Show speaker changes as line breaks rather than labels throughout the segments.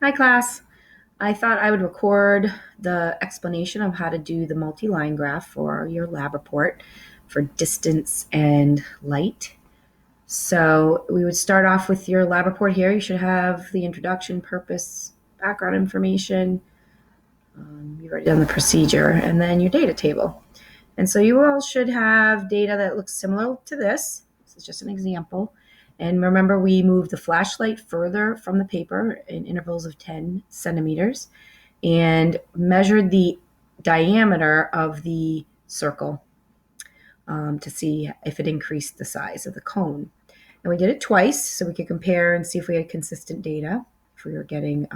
Hi class. I thought I would record the explanation of how to do the multi-line graph for your lab report for distance and light. So we would start off with your lab report here. You should have the introduction, purpose, background information. You've already done the procedure, and then your data table. And so you all should have data that looks similar to this. This is just an example. And remember, we moved the flashlight further from the paper in intervals of 10 centimeters and measured the diameter of the circle to see if it increased the size of the cone. And we did it twice so we could compare and see if we had consistent data, if we were getting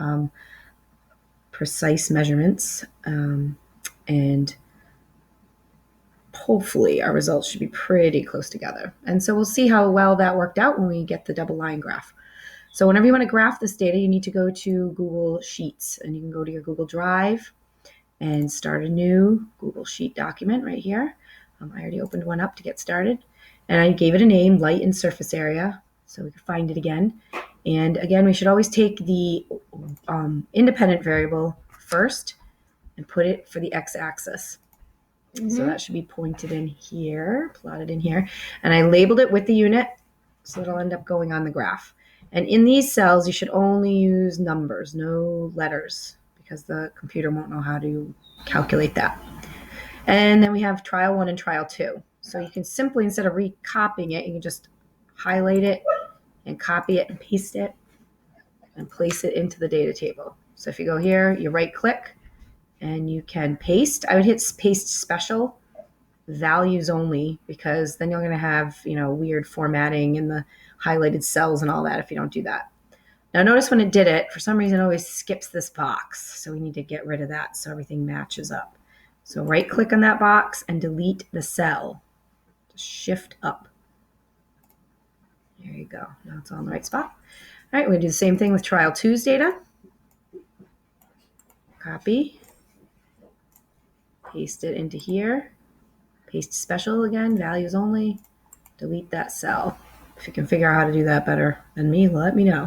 precise measurements. And hopefully our results should be pretty close together. And so we'll see how well that worked out when we get the double line graph. So whenever you want to graph this data, you need to go to Google Sheets, and you can go to your Google Drive and start a new Google Sheet document right here. I already opened one up to get started, and I gave it a name, light and surface area, so we can find it again. And again, we should always take the independent variable first and put it for the x-axis. So that should be pointed in here, plotted in here. And I labeled it with the unit, so it'll end up going on the graph. And in these cells, you should only use numbers, no letters, because the computer won't know how to calculate that. And then we have trial 1 and trial 2. So you can simply, instead of recopying it, you can just highlight it and copy it and paste it and place it into the data table. So if you go here, you right click and you can paste. I would hit paste special, values only, because then you're going to have, weird formatting in the highlighted cells and all that if you don't do that. Now notice when it did it, for some reason it always skips this box. So we need to get rid of that so everything matches up. So right click on that box and delete the cell. Just shift up. There you go. Now it's all in the right spot. All right, we're going to do the same thing with trial 2's data. Copy. Paste it into here. Paste special again, values only. Delete that cell. If you can figure out how to do that better than me, let me know.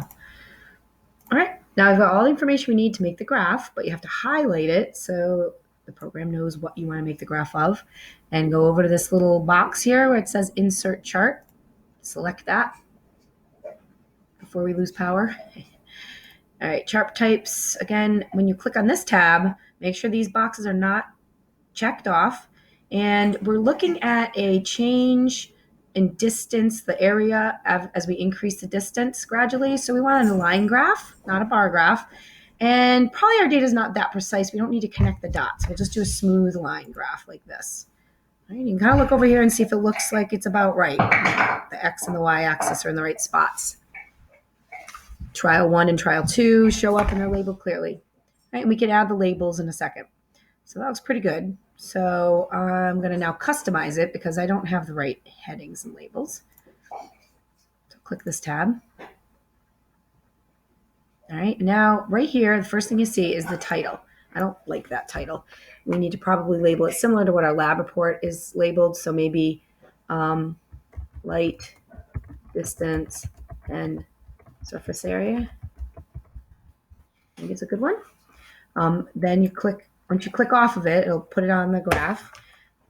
All right, now I've got all the information we need to make the graph, but you have to highlight it so the program knows what you want to make the graph of. And go over to this little box here where it says Insert Chart. Select that before we lose power. All right, chart types. Again, when you click on this tab, make sure these boxes are not checked off. And we're looking at a change in distance, the area as we increase the distance gradually. So we want a line graph, not a bar graph. And probably our data is not that precise. We don't need to connect the dots. We'll just do a smooth line graph like this. All right, you can kind of look over here and see if it looks like it's about right. The X and the Y axis are in the right spots. Trial 1 and trial 2 show up and they're labeled clearly. All right, and we can add the labels in a second. So that looks pretty good. So I'm going to now customize it because I don't have the right headings and labels. So click this tab. All right, now right here, the first thing you see is the title. I don't like that title. We need to probably label it similar to what our lab report is labeled. So maybe light, distance, and surface area. I think it's a good one. Then once you click off of it, it'll put it on the graph.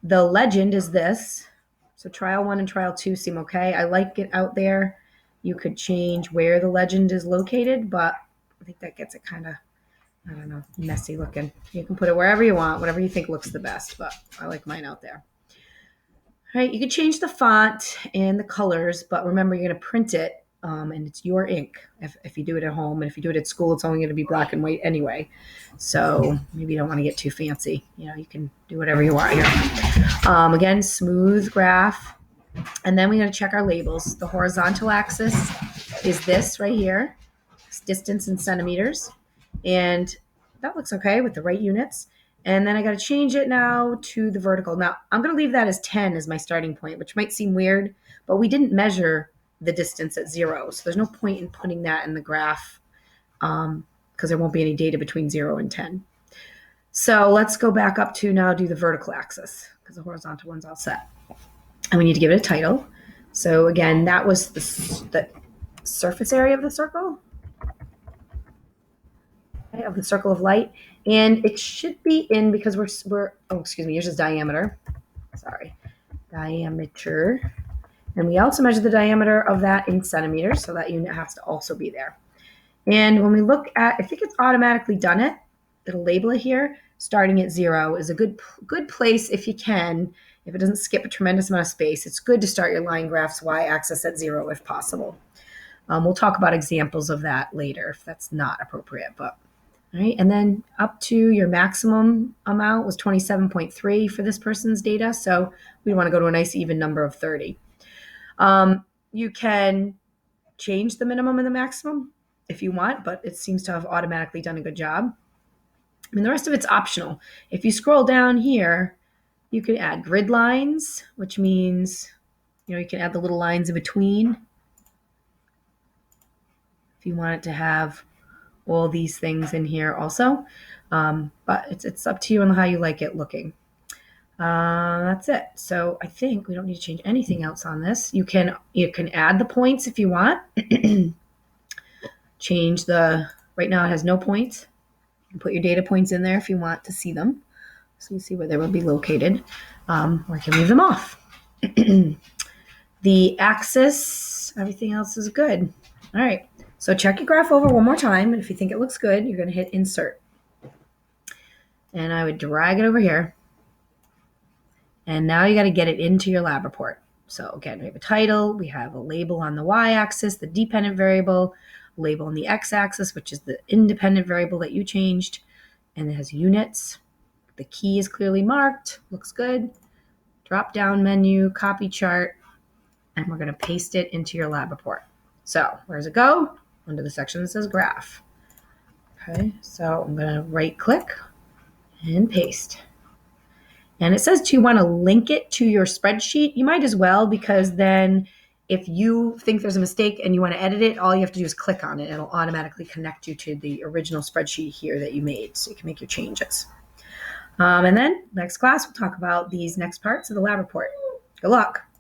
The legend is this. So trial 1 and trial 2 seem okay. I like it out there. You could change where the legend is located, but I think that gets it kind of, I don't know, messy looking. You can put it wherever you want, whatever you think looks the best, but I like mine out there. All right, you can change the font and the colors, but remember you're going to print it, and it's your ink if you do it at home. And if you do it at school, it's only going to be black and white anyway. So maybe you don't want to get too fancy. You can do whatever you want here. Again, smooth graph. And then we got to check our labels. The horizontal axis is this right here. It's distance in centimeters. And that looks okay with the right units. And then I got to change it now to the vertical. Now, I'm going to leave that as 10 as my starting point, which might seem weird, but we didn't measure the distance at 0. So there's no point in putting that in the graph because there won't be any data between 0 and 10. So let's go back up to now do the vertical axis because the horizontal one's all set. And we need to give it a title. So again, that was the surface area of the circle. okay, of the circle of light. And it should be in, because oh, excuse me, yours is diameter. Sorry, diameter. And we also measure the diameter of that in centimeters, so that unit has to also be there. And when we look at, I think it's automatically done it. It'll label it here. Starting at 0 is a good place if you can. If it doesn't skip a tremendous amount of space, it's good to start your line graphs y-axis at 0 if possible. We'll talk about examples of that later if that's not appropriate. But all right, and then up to your maximum amount was 27.3 for this person's data. So we want to go to a nice even number of 30. You can change the minimum and the maximum if you want, but it seems to have automatically done a good job. I mean, the rest of it's optional. If you scroll down here, you can add grid lines, which means, you can add the little lines in between if you want it to have all these things in here also. But it's up to you on how you like it looking. That's it. So I think we don't need to change anything else on this. You can add the points if you want. Change right now it has no points. You can put your data points in there if you want to see them. So you see where they will be located. Or you can leave them off. The axis, everything else is good. All right. So check your graph over one more time. And if you think it looks good, you're going to hit insert. And I would drag it over here. And now you got to get it into your lab report. So again, we have a title, we have a label on the y-axis, the dependent variable, label on the x-axis, which is the independent variable that you changed, and it has units. The key is clearly marked, looks good. Drop down menu, copy chart, and we're going to paste it into your lab report. So where does it go? Under the section that says graph. Okay, so I'm going to right click and paste. And it says you want to link it to your spreadsheet. You might as well, because then if you think there's a mistake and you want to edit it, all you have to do is click on it. It'll automatically connect you to the original spreadsheet here that you made, so you can make your changes. And then next class, we'll talk about these next parts of the lab report. Good luck.